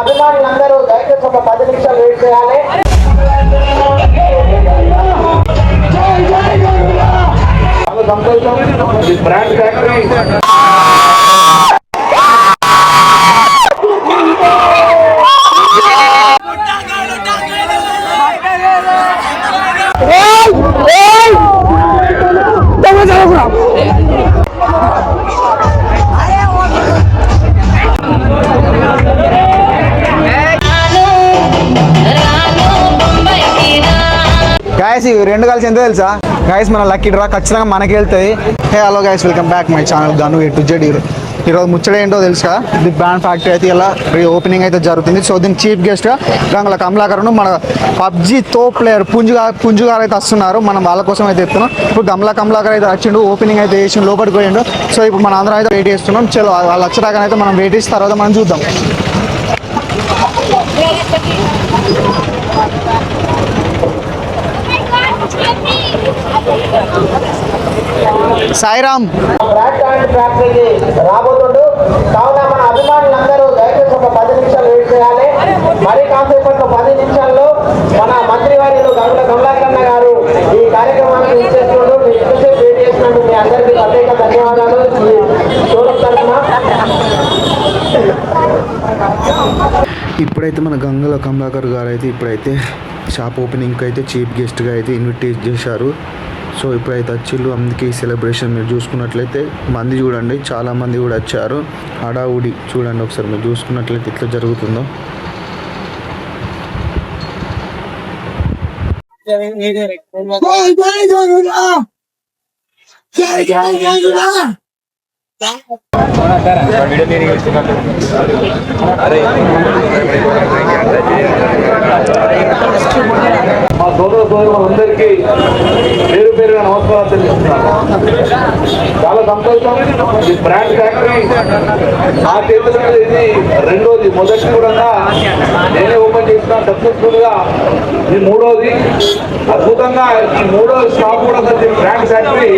అభిమానులందరూ దయచేసి ఒక 10 నిమిషాలు వెయిట్ చేయాలి. చాలా సంతోషం. ఈ బ్రాండ్ ఫ్యాక్టరీ గాయస్ ఇవి రెండు కలిసి ఎంత తెలుసా గాయస్? మన లక్కీ డ్రా ఖచ్చితంగా మనకి వెళ్తుంది. Hey hello guys, welcome back my channel గను A to Z. ఈరోజు ముచ్చట ఏంటో తెలుసు కదా, ది బ్రాండ్ ఫ్యాక్టరీ అయితే ఇలా ఓపెనింగ్ అయితే జరుగుతుంది. సో దీని చీఫ్ గెస్ట్గా గంగుల కమలాకర్ మన పబ్జీ తో ప్లేయర్ పుంజు గారు అయితే వస్తున్నారు. మనం వాళ్ళ కోసం అయితే చెప్తున్నాం. ఇప్పుడు గంగుల కమలాకర్ అయితే వచ్చిండు, ఓపెనింగ్ అయితే చేసి లోపలికి పోయిండు. సో ఇప్పుడు మన అందరం అయితే వెయిట్ చేస్తున్నాం. చలో వాళ్ళు వచ్చేదాకా మనం వెయిట్ చేసిన తర్వాత మనం చూద్దాం. సాయిరామ్ రాబోతుండు. కావున మన అభిమానులందరూ దయచేసి ఒక 10 నిమిషాలు వెయిట్ చేయాలి. మరి కాసేపట్లో 10 నిమిషాల్లో మన మంత్రివర్యులు గంగుల కమలాకర్ గారు ఈ కార్యక్రమాన్ని ఇచ్చేస్తుండ్రు. మీరు ఎక్కువసేపు వెయిట్ చేసినందుకు మీ అందరికీ ప్రత్యేక ధన్యవాదాలు. ఇప్పుడైతే మన గంగుల కమలాకర్ గారు అయితే ఇప్పుడైతే షాప్ ఓపెనింగ్కి అయితే చీఫ్ గెస్ట్గా అయితే ఇన్విటేట్ చేశారు. సో ఇప్పుడైతే వచ్చిళ్ళు. అందుకే ఈ సెలబ్రేషన్ మీరు చూసుకున్నట్లయితే మంది చూడండి, చాలా మంది కూడా వచ్చారు. హడావుడి చూడండి ఒకసారి మీరు చూసుకున్నట్లయితే ఇట్లా జరుగుతుందో. మా సోదరులందరికీ పేరు పేరుగా నమస్కారాలు తెలుస్తున్నాను. చాలా సంతోషం. ఈ బ్రాండ్ ఫ్యాక్టరీ నా చేతుల మీద ఇది రెండోది. మొదటి కూడా నేనే ఓపెన్ చేసిన సక్సెస్ఫుల్ గా. ఇది మూడోది. అద్భుతంగా ఈ మూడోది స్టాప్ కూడా బ్రాండ్ ఫ్యాక్టరీ.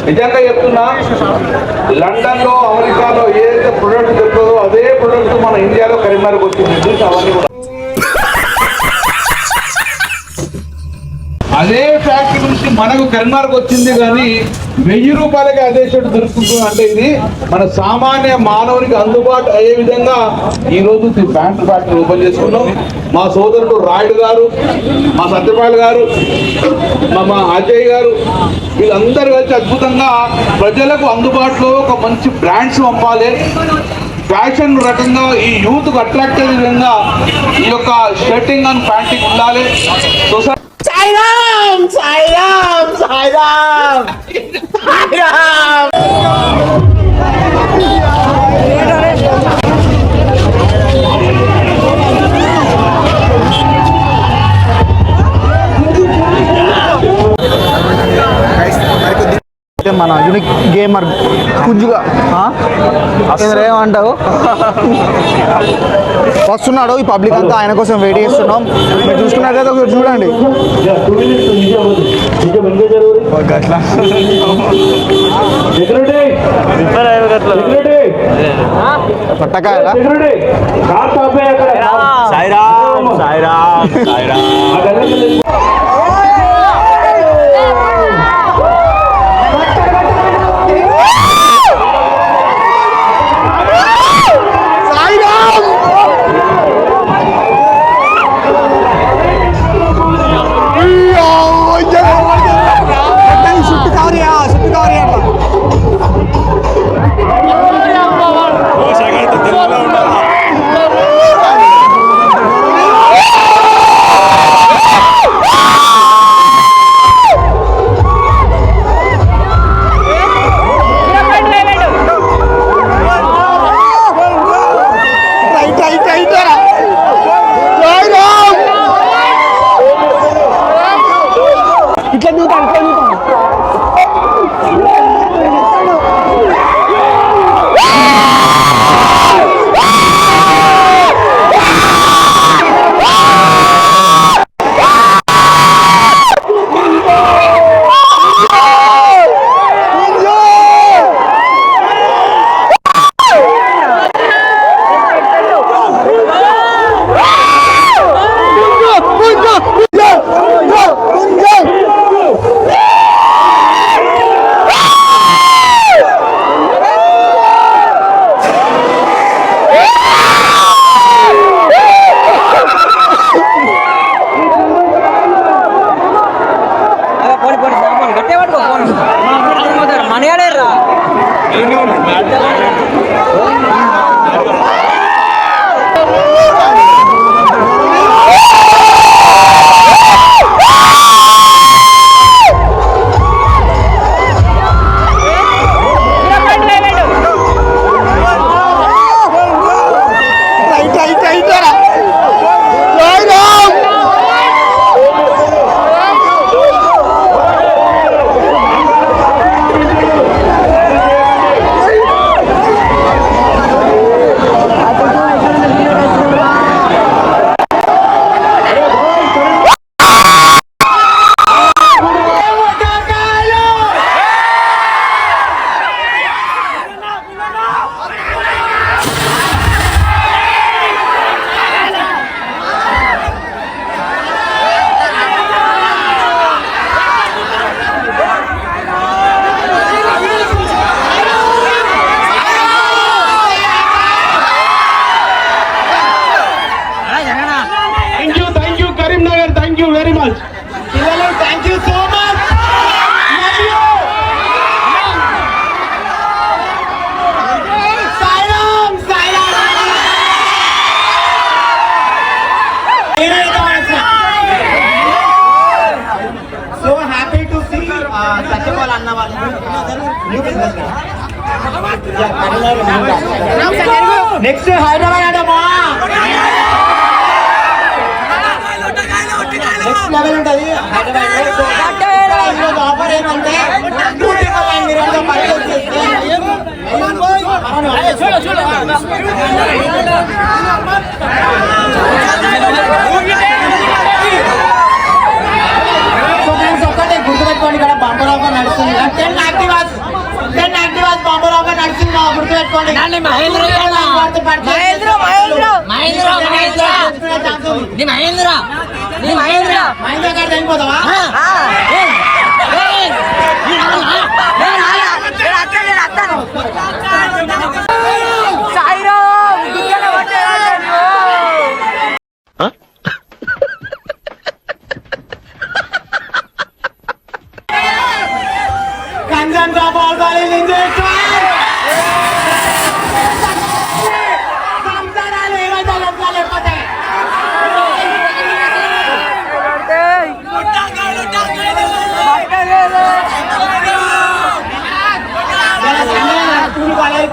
నిజంగా చెప్తున్నా, లండన్ లో అమెరికాలో ఏదైతే ప్రొడక్ట్ చెప్తుందో అదే ప్రొడక్ట్ మన ఇండియాలో కరీంనగర్కి వచ్చింది. అవన్నీ కూడా అదే ఫ్యాక్టరీ నుంచి మనకు కరీంనగర్కి వచ్చింది. కానీ 1000 రూపాయలకి అదే షర్ట్ దొరుకుతుంది అంటే ఇది మన సామాన్య మానవునికి అందుబాటు అయ్యే విధంగా ఈ రోజు ప్యాంట్ ఫ్యాక్టరీ ఓపెన్ చేసుకున్నాం. మా సోదరుడు రాయుడు గారు, మా సత్యపాల్ గారు, మా అజయ్ గారు, వీళ్ళందరూ కలిసి అద్భుతంగా ప్రజలకు అందుబాటులో ఒక మంచి బ్రాండ్స్ పంపాలి. ఫ్యాషన్ రకంగా ఈ యూత్కు అట్రాక్ట్ అయ్యే విధంగా ఈ యొక్క షర్టింగ్ అండ్ ప్యాంటింగ్ ఉండాలి. సాయిరామ్ సాయిరామ్ సాయిరామ్ సాయిరామ్. మన యూనిక్ గేమర్ పుంజుగా ఏమంటావు వస్తున్నాడు. ఈ పబ్లిక్ అంతా ఆయన కోసం వెయిట్ చేస్తున్నాం. మీరు చూసుకున్నట్లయితే ఒకసారి చూడండి. పట్టకాయలా సాయిరామ్ సాయిరామ్ సాయిరామ్. నెక్స్ట్ హైదరాబాద్ ఆడమా నెక్స్ట్ లెవెల్ ఉంటుంది హైదరాబాద్ ఆఫర్ ఏంటంటే ఒక్కటే గుర్తుపెట్టుకోండి ఇక్కడ బంపర్ ఆఫర్ నడుస్తుంది 10 యాక్టివాస్ బంపర్ ఆఫర్ నడుస్తుంది గుర్తుపెట్టుకోండి మహేంద్ర గారు చనిపోతావా కంజన్ రాబాలి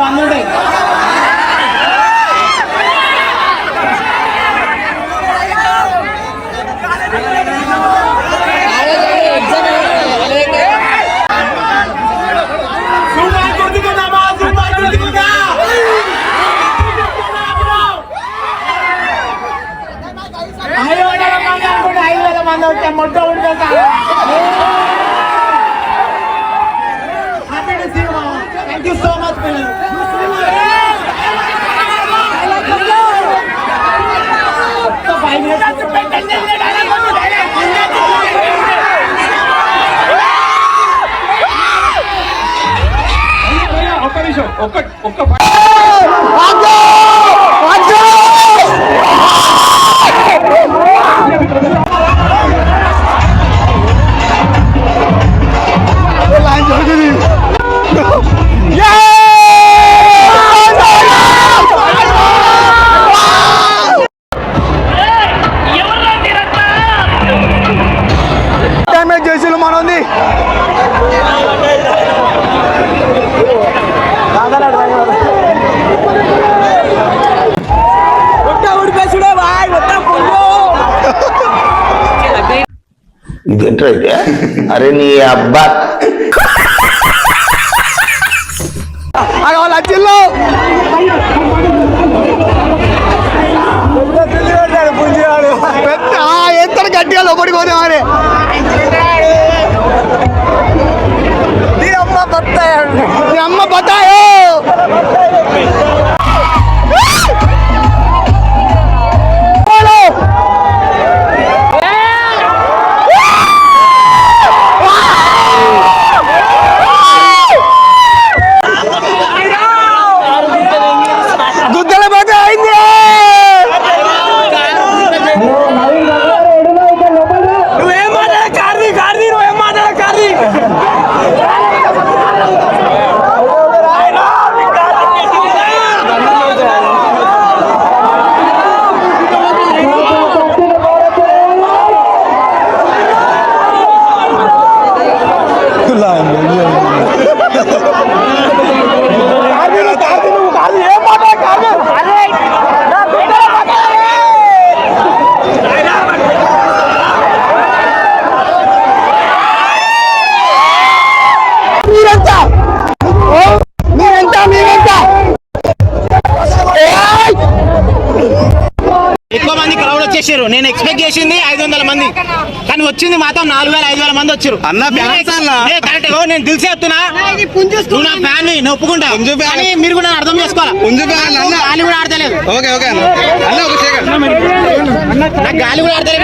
బంధుండే మొట్ట ఉంటుంది happy to see you thank you so much ఒక్క నిమిషం ఒక్క చేసి మనది ఇదేంటో అయితే అరే నీ అబ్బా లచ్చిల్లో ఎంత గట్టిగా లోపలికి పోతే మరి అమ్మ బతాయో వచ్చేసారు. నేను ఎక్స్పెక్ట్ చేసింది 500 మంది, కానీ వచ్చింది మాత్రం 4000-5000 మంది వచ్చారు. కరెక్ట్. నేను తెలిసి చెప్తున్నా, నువ్వు నా ఫ్యాన్, నేను ఒప్పుకుంటా, కానీ మీరు కూడా అర్థం చేసుకోవాలి. గాలి కూడా ఆడతలేదు, నాకు గాలి కూడా ఆడతలేదు.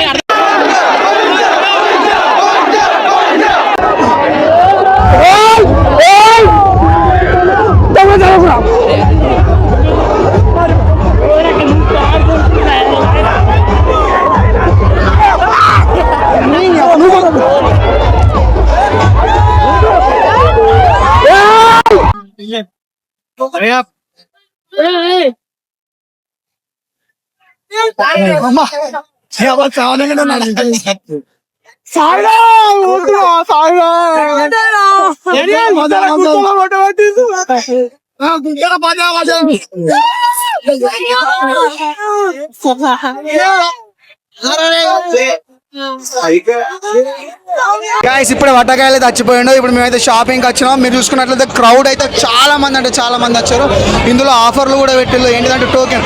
గాయ్స్ ఇప్పుడే వట్టకాయలు చచ్చిపోయిండు. ఇప్పుడు మేమైతే షాపింగ్కి వచ్చినాం. మీరు చూసుకున్నట్లయితే క్రౌడ్ అయితే చాలా మంది, అంటే చాలా మంది వచ్చారు. ఇందులో ఆఫర్లు కూడా పెట్టిళ్ళు. ఏంటిదంటే టోకెన్.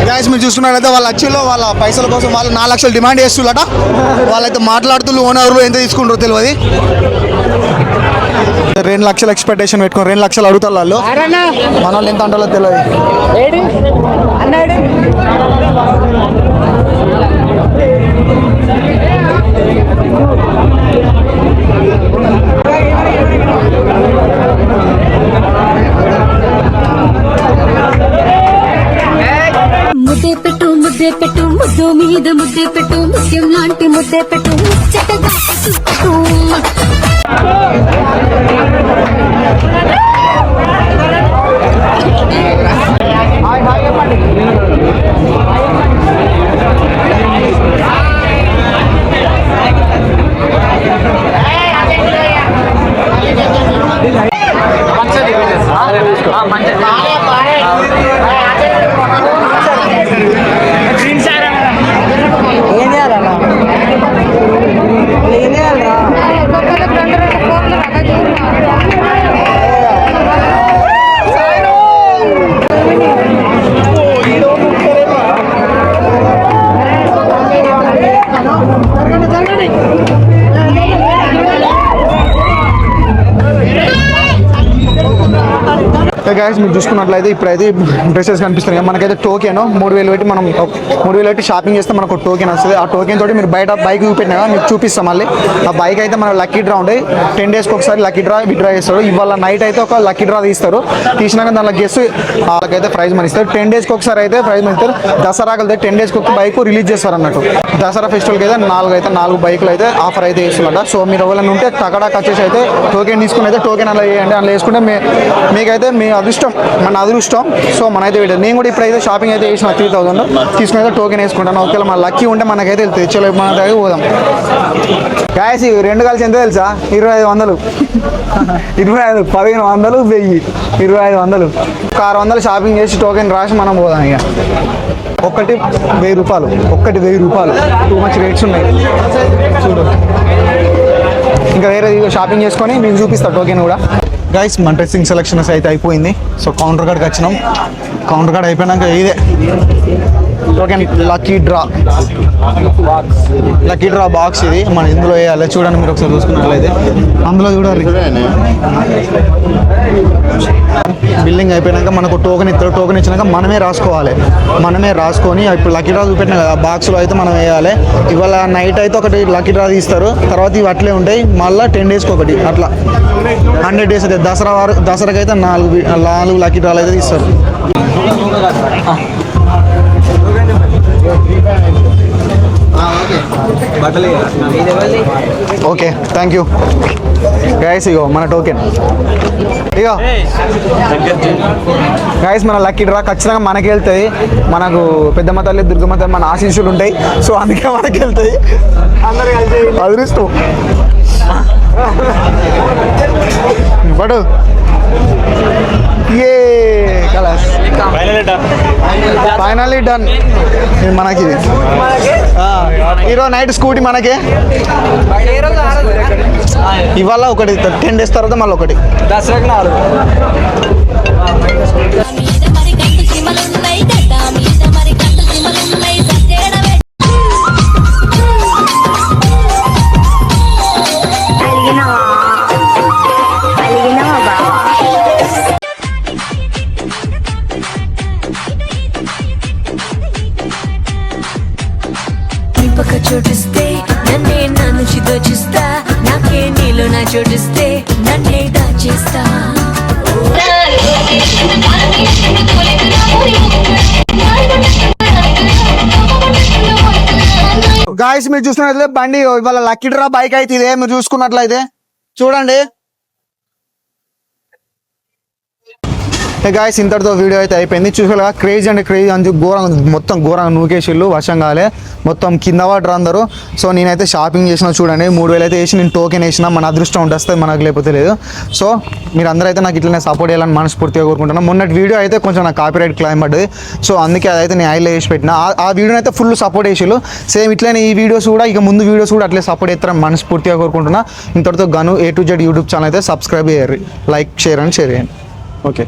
గాయ్స్ మీరు చూసుకున్నట్లయితే వాళ్ళ అచ్చిలో వాళ్ళ పైసల కోసం వాళ్ళు 4 లక్షలు డిమాండ్ చేస్తున్నట. వాళ్ళైతే మాట్లాడుతూ ఓనర్లు ఎంత తీసుకుంటారో తెలియదు. 2 లక్షలు ఎక్స్పెక్టేషన్ పెట్టుకుని 2 లక్షలు అడుగుతారు వాళ్ళు. మన వాళ్ళు ఎంత అంటారో తెలియదు. ముద్దే పెట్టు ముద్దే పెట్టు, ముద్దు మీద ముద్దే పెట్టు, ముత్యం లాంటి ముద్దే పెట్టు, ముచ్చటగా పెట్టు. గాయస్ మీరు చూసుకున్నట్లయితే ఇప్పుడైతే డ్రెస్సెస్ కనిపిస్తున్నాయి. మనకైతే టోకెన్ 3000 పెట్టి మనం 3000 పెట్టి షాపింగ్ చేస్తే మనకు టోకెన్ వస్తుంది. ఆ టోకెన్ తోటి మీరు బయట బైక్ చూపెట్టినా మీకు చూపిస్తాం. మళ్ళీ ఆ బైక్ అయితే మన లక్కీ డ్రా ఉండే 10 డేస్కి ఒకసారి లక్కీ డ్రా విత్డ్రా చేస్తారు. ఇవాళ నైట్ అయితే ఒక లక్కీ డ్రా తీస్తారు. తీసినాక దానిలో గెస్ట్ వాళ్ళకైతే ప్రైజ్ మనీ ఇస్తారు. 10 డేస్కి ఒకసారి అయితే ప్రైజ్ మనీ ఇస్తారు. దసరాకి అయితే 10 డేస్కి ఒక బైక్ రిలీజ్ చేస్తారు అన్నట్టు. దసరా ఫెస్టివల్కి అయితే 4 బైకులు అయితే ఆఫర్ అయితే చేస్తున్నట. సో మీరు ఎవరైనా ఉంటే టకడాక్ వచ్చేసి అయితే టోకెన్ తీసుకుని అయితే టోకెన్ అలా వేయండి. అలా వేసుకుంటే మీకైతే మీ అదృష్టం, మన అదృష్టం. సో మనైతే నేను కూడా ఇప్పుడైతే షాపింగ్ అయితే చేసిన 3000 తీసుకుని అయితే టోకెన్ వేసుకుంటాను. ఒకవేళ మన లక్కీ ఉంటే మనకైతే వెళ్తుంది. చలో మన దగ్గర పోదాం. గాయస్ 2 కలిసి ఎంత తెలుసా? 2500. 25 1500 1000 2500 600 షాపింగ్ చేసి టోకెన్ రాసి మనం పోదాం. ఇక ఒకటి 1000 రూపాయలు, ఒకటి 1000 రూపాయలు. టూ మచ్ రేట్స్ ఉన్నాయి చూడు. ఇంకా వేరే షాపింగ్ చేసుకొని నేను చూపిస్తాను టోకెన్ కూడా. గైస్ మన డ్రెస్సింగ్ సెలక్షన్స్ అయితే అయిపోయింది. సో కౌంటర్ కార్డ్కి వచ్చినాం. కౌంటర్ కార్డ్ అయిపోయినాక ఇదే టోకెన్ లక్కీ డ్రా బాక్స్. ఇది మన ఇందులో వేయాలి. చూడండి మీరు ఒకసారి చూసుకున్నట్లయితే అందులో చూడాలి. బిల్లింగ్ అయిపోయినాక మనకు టోకెన్ ఇస్తారు. టోకెన్ ఇచ్చినాక మనమే రాసుకొని ఇప్పుడు లక్కీ డ్రా చూపెట్టిన కదా బాక్స్లో అయితే మనం వేయాలి. ఇవాళ నైట్ అయితే ఒకటి లక్కీ డ్రా తీస్తారు. తర్వాత ఇవి అట్లే ఉంటాయి. మళ్ళీ 10 డేస్కి ఒకటి, అట్లా 100 డేస్ అయితే దసరాకి అయితే 4 లక్కీ డ్రాలు అయితే తీస్తారు. Okay thank you guys. ఇగో మన టోకెన్. ఇగో గైస్ మన లక్కీ డ్రా ఖచ్చితంగా మనకి వెళ్తుంది. మనకు పెద్దమ్మ తల్లి దుర్గమ్మ తల్లి మన ఆశీస్సులు ఉంటాయి. సో అందుకే మనకి వెళ్తుంది. అందరూ కలిసి అదృష్టం పడు. ఏ కలాస్ ఫైనల్లీ డన్. మనకి ఇది ఈరోజు నైట్ స్కూటీ మనకి ఇవాళ ఒకటి 10 days తర్వాత మళ్ళీ ఒకటి దసరాకి 4. మీద మరి గంట సిమలున్నాయి గడ్డ మీద మరి గంట సిమలున్నాయి సజ్జేడవే పక్క చోటిస్తే నన్నే నా నుంచి దోచిస్తా నాకే నీలో నా చోటిస్తే నన్నే దాచేస్తా గాయస్ మీరు చూసుకున్నట్లయితే బండి ఇవాళ లక్కీ డ్రా బైక్ అయితే ఇదే మీరు చూసుకున్నట్లయితే చూడండి. గాయస్ ఇంతటితో వీడియో అయితే అయిపోయింది. చూసారుగా క్రేజ్ అంటే క్రేజ్ అని ఘోరంగా నూకేసిళ్ళు వర్షం కాలే మొత్తం కింద వాటర్ అందరూ. సో నేనైతే షాపింగ్ చేసిన చూడండి 3000 అయితే వేసి నేను టోకెన్ వేసిన. మన అదృష్టం ఉంటుంది మనకు లేకపోతే లేదు. సో మీరు అందరూ అయితే నాకు ఇట్లనే సపోర్ట్ చేయాలని మనస్ఫూర్తిగా కోరుకుంటున్నాను. మొన్నటి వీడియో అయితే కొంచెం నాకు కాపీరైట్ క్లైమ్ పడ్డది. సో అందుకే అదైతే నేను హైలో వేసి పెట్టిన. ఆ వీడియోని అయితే ఫుల్ సపోర్ట్ చేసిళ్ళు. సేమ్ ఇట్లనే ఈ వీడియోస్ కూడా ఇక ముందు వీడియోస్ కూడా అట్లే సపోర్ట్ చేస్తారని మనస్ఫూర్తిగా కోరుకుంటున్నా. ఇంతటితో గను A to Z YouTube channel అయితే సబ్స్క్రైబ్ చేయరు, లైక్ షేర్ చేయండి. ఓకే.